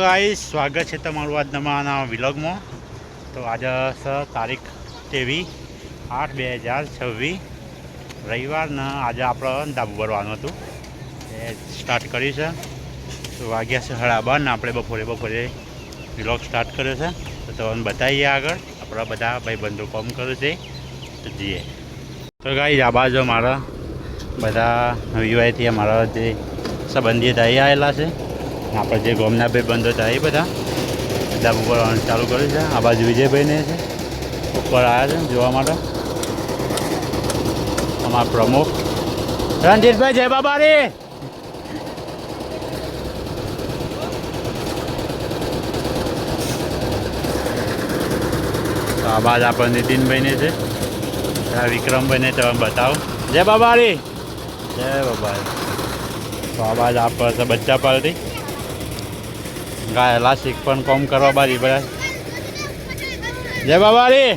Guys સ્વાગત છે તમારું આજના વિલોગમાં। તો આજે છે તારીખ 23/8/2026 રવિવારના। આજે આપણે ધાબુ ભરવાનું હતું એ સ્ટાર્ટ કર્યું છે। તો વાગ્યા છે 12:30 ને આપણે બપોરે વિલોગ સ્ટાર્ટ કર્યો છે। તો તમને બતાવીએ આગળ આપણા બધા ભાઈબંધો કામ કરે છે તો જઈએ। તો ગાઈસ આ બાજુ મારા બધા વિવાહથી અમારા જે સંબંધી અહીં આવેલા છે। આપણે જે ગામના ભાઈબંધો હતા એ બધા ધાબુ ભરવાનું ચાલુ કર્યું છે। આ બાજુ વિજયભાઈને છે ઉપર આવ્યા છે જોવા માટે। અમારા પ્રમુખ રણજીતભાઈ જય બાબારી। તો આ બાજુ આપણે નીતિનભાઈને છે વિક્રમભાઈને તમે બતાવો જય બાબારી જય બાબારી। તો આ બાજુ આપણે બચ્ચા પાલટી ગાયેલા શીખ પણ કોમ કરવા બારી બધા જય બાબારી।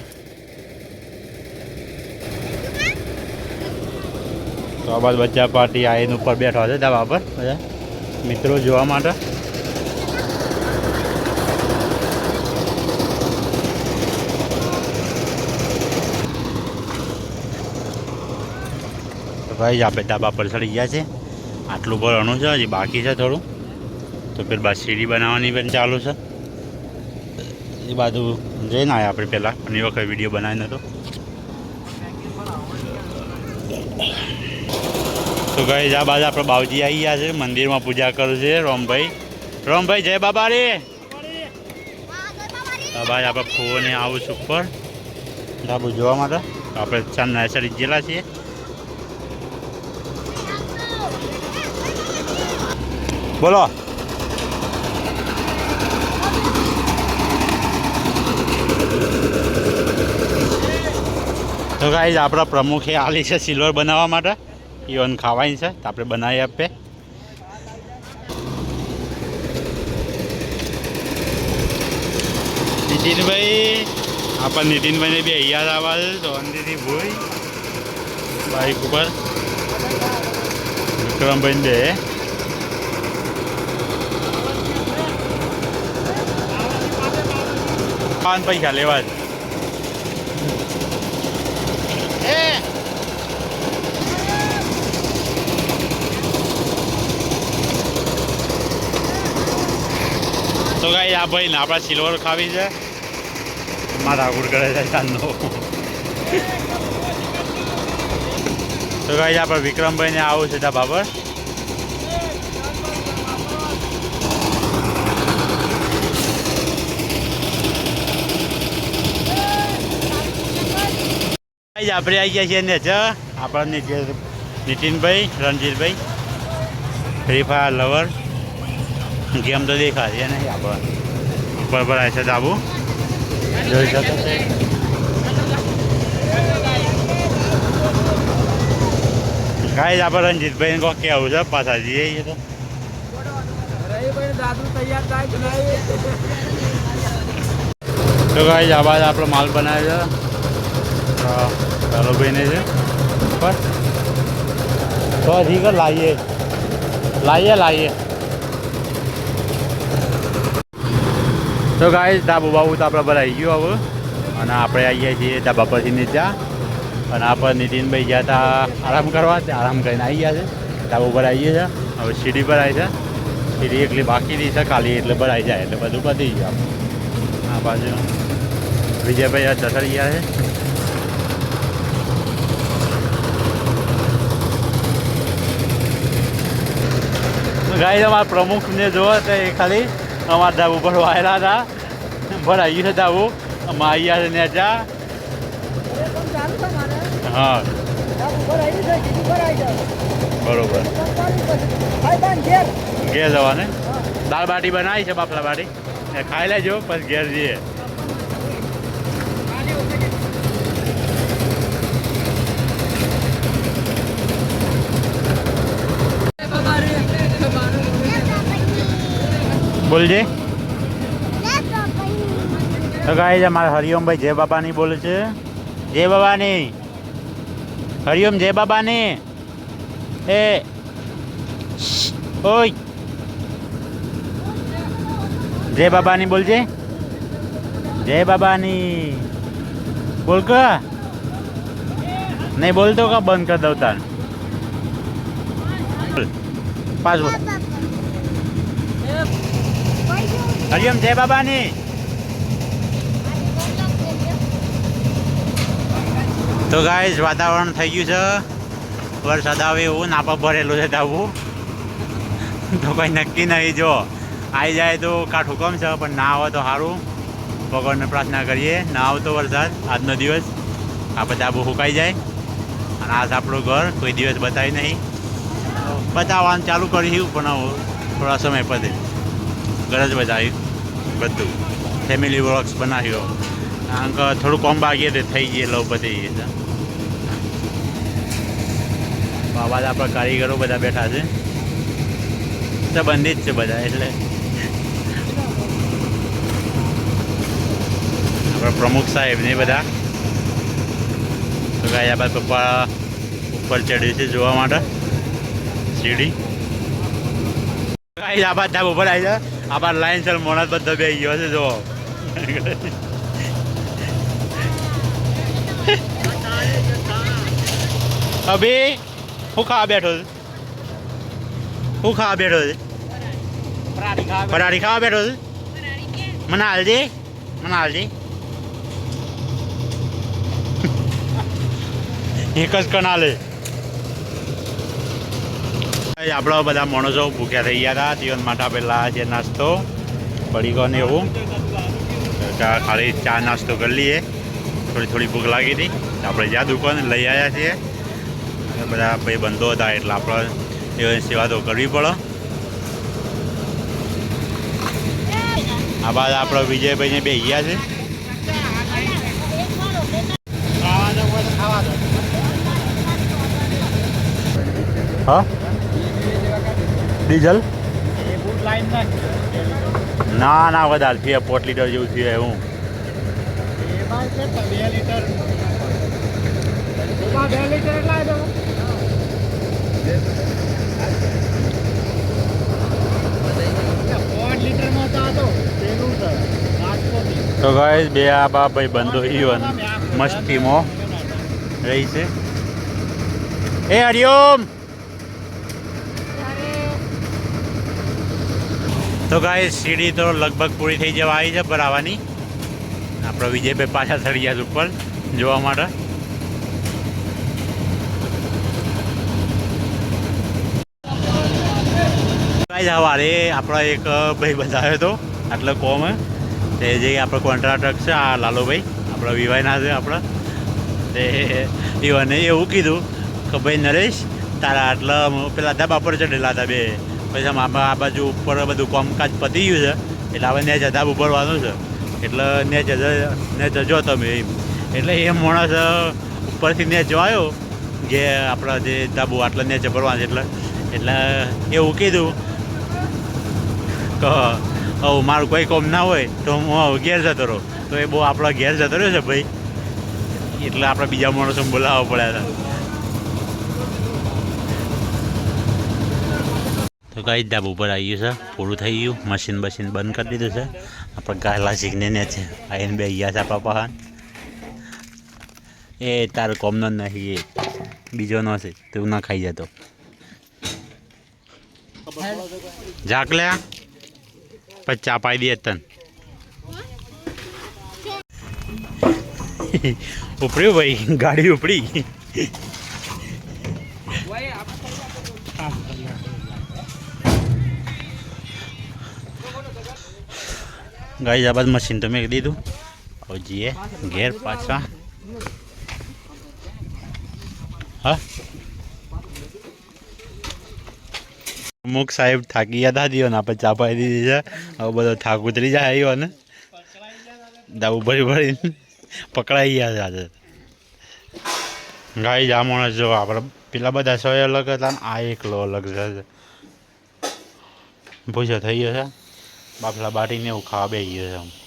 તો આ બાદ બચ્ચા પાર્ટી આઈને ઉપર બેઠા છે ધાબા પર બધા મિત્રો જોવા માટે। તો ભાઈ આપણે ધાબા પર ચડી ગયા છે। આટલું ભરવાનું છે હજી બાકી છે થોડું। તો પેલી બાદ સીડી બનાવવાની પણ ચાલુ છે એ બાજુ જઈને આવ્યા આપણે પહેલાં પણ એ વખત વિડીયો બનાવી નહોતો। તો ગઈ આ બાજુ આપણે બાવજી આવી ગયા છે મંદિરમાં પૂજા કરે છે રોમભાઈ જય બાબારી। આ બાજુ આપણે ફોને આવું છું ઉપર ધાબુ જોવા માટે। આપણે ચાર નર્સરી ગયેલા છીએ। બોલો તો ગાઈઝ આપણા પ્રમુખે આલી છે સિલ્વર બનાવવા માટે ઈવન ખાવાની છે તો આપણે બનાવી આપીએ। નીતિનભાઈ આપણે નીતિનભાઈને બી અહીંયા આવવા છે તો અંદરથી ભૂઈ બાઈક ઉપર વિક્રમભાઈ બે પૈસા લેવા જ તો ગાઈ આ ભાઈ ને આપણા સિલ્વર ખાવી છે મારા આગળ કરે છે ચાંદનો। તો ગાઈ આપણે વિક્રમભાઈને આવું છે ધાબા પર। આપણે આવી ગયા છીએ ને આપણને જે Nitinbhai Ranjitbhai free fire lover game તો દેખાશે નહીં આપણે ઉપર પર આવે છે ધાબુ જોઈ શકો છો। કાંઈ જ આપણે રણજીતભાઈને કોઈ કહેવું છે પાછા જઈએ તો કાંઈ આ બાદ આપણો માલ બનાવે છે ભાઈને છે પર તો હજી લાવીએ। તો ગાઈસ ધાબુ બાબુ તો આપણે ભરાઈ ગયું હવે અને આપણે આવીએ છીએ ધાબા પરથી નીચે અને આપણે નીતિનભાઈ ગયા હતા આરામ કરવા આરામ કરીને આવી ગયા છે ધાબુ પર આવીએ છીએ। હવે સીડી પર આવી છે સીડી એકલી બાકી છે ખાલી એટલે ભરાઈ જાય એટલે બધું પતી ગયું આપણે। આ બાજુ વિજયભાઈ આ ચસરી ગયા છે। ગાઈસ અમારા પ્રમુખને જોવો તો એ ખાલી અમારા ધાબુ પર વાયેલા હતા ભરાઈ છે ધાબુ આવી ગયા છે નેચા હા બરોબર ઘેર જવાને દાળ બાટી બનાવી છે બાફલા બાટી ખાઈ લેજો પછી ઘેર જઈએ। બોલજે તો ગાઈસ અમારા હરિઓમભાઈ જય બાબાની બોલે છે જય બાબાની હરિઓમ જય બાબાની એ ઓય જય બાબાની બોલજે, જય બાબાની બોલ કે નહીં બોલતો કે બંધ કરી દઉં તાર પાસ બોલ. હરિયમ જય બાબાની. તો ગાઈસ વાતાવરણ થઈ ગયું છે વરસાદ આવે એવું, નાપા ભરેલું છે આવું તો કોઈ નક્કી નહીં. જો આવી જાય તો કાઠું કમ છે, પણ ના આવે તો સારું. ભગવાનને પ્રાર્થના કરીએ ના આવતો વરસાદ આજનો દિવસ, આ બધા આબુ સુકાઈ જાય. અને આ આપણું ઘર કોઈ દિવસ બતાવી નહીં, બતાવવાનું ચાલુ કર્યું પણ થોડા સમય પછી ઘર જ બતાવ્યું બધું. ફેમિલી વ્લોગ્સ બનાવ્યો કારણ કે થોડું કોમ બાકી તે થઈ ગઈ લવ પતી ગઈ છે. બાબા આપણા કારીગરો બધા બેઠા છે, સંબંધિત છે બધા, એટલે આપણા પ્રમુખ સાહેબ ને બધા. તો ગાય આ બાદ પપ્પા ઉપર ચડ્યું છે જોવા માટે સીડી. ગાય આ બાદ ધાબ ઉપર આવી છે, આ બાદ લાઈન સર મોણસ બધો બે ગયો છે જો. અભી હું ખાવા બેઠો છું, હું ખાવા બેઠો છે, પરાઠી ખાવા બેઠો છું. મને હાલજે, મને હાલજે. એક જ કનાલે આપણા બધા માણસો ભૂખ્યા થઈ ગયા હતા. જીવન માટે આપેલા જે નાસ્તો પડીકો ને એવું, ખાલી ચા નાસ્તો કરી લઈએ. થોડી ભૂખ લાગી હતી, આપણે જ્યાં દુકાન લઈ આવ્યા છીએ. બધા ભાઈ બંધો હતા એટલે આપણે એ સેવા તો કરવી પડે. આ બાદ આપણે વિજયભાઈને બે ગયા છે. હા ડીઝલ ના ના વધારે થયા, 5 લીટર જેવું થયું. હું 2 લીટર એટલા તો ગાઈસ બે આ બા ભાઈ બંધો ઈવન મસ્તીમાં રહી છે. એ હરિઓમ. તો ગાઈસ સીડી તો લગભગ પૂરી થઈ જવા આવી છે ભરાવાની. આપણે વિજયભાઈ પાછા ચડી ગયા ઉપર જોવા માટે. સવારે આપણા એક ભાઈ બતાવ્યો હતો આટલે કોમ તે જે આપણે કોન્ટ્રાક્ટર છે આ લાલુભાઈ આપણા વિવાયના છે આપણા. તે એવાને એવું કીધું કે ભાઈ નરેશ તારા આટલા પેલા ધાબા પર ચડેલા હતા બે, પછી આ બાજુ ઉપર બધું કામકાજ પતી ગયું છે એટલે હવે ને ધાબુ ભરવાનું છે એટલે ને જજો તમે એમ. એટલે એ માણસ ઉપરથી ને જો આવ્યો કે આપણા જે ધાબુ આટલા નેચે ભરવાનું એટલે એવું કીધું કે મારું કોઈ કોમ ના હોય તો હું ઘેર જતો રહું. તો એ બહુ આપણા ઘેર જતો રહ્યો છે ભાઈ, એટલે આપણે બીજા માણસો બોલાવવા પડ્યા હતા. તો કઈ ધાબુ ઉપર આવી ગયું છે, પૂરું થઈ ગયું. મશીન બંધ કરી દીધું છે. આપણે ગાયલા શીખને ને છે આવીને બે ગયા છે આપણા પહાણ. એ તારો કોમનો નહીં, એ બીજો નો છે, તું ના ખાઈ જતો. ઝાક લે પછી ચા પાઈ દે તન. ઉપડ્યું ભાઈ, ગાડી ઉપડી. ગાડી આ બાદ મશીન તો મેં દીધું. હવે જઈએ ઘેર પાછા. હા અમુક સાહેબ થાકી ગયા હતા દીવો ને આપણે ચા પાઈ દીધી છે. હવે બધો થાક ઉતરી જાય આવ્યો ને દાવું ભરી પકડાઈ ગયા છે આજે. ગાઈ આ માણસ જો આપણે પેલા બધા સો અલગ હતા ને આ એકલો અલગ છે. ભૂસો થઈ ગયો છે, બાફલા બાટીને એવું ખાવા બેસી ગયો છે.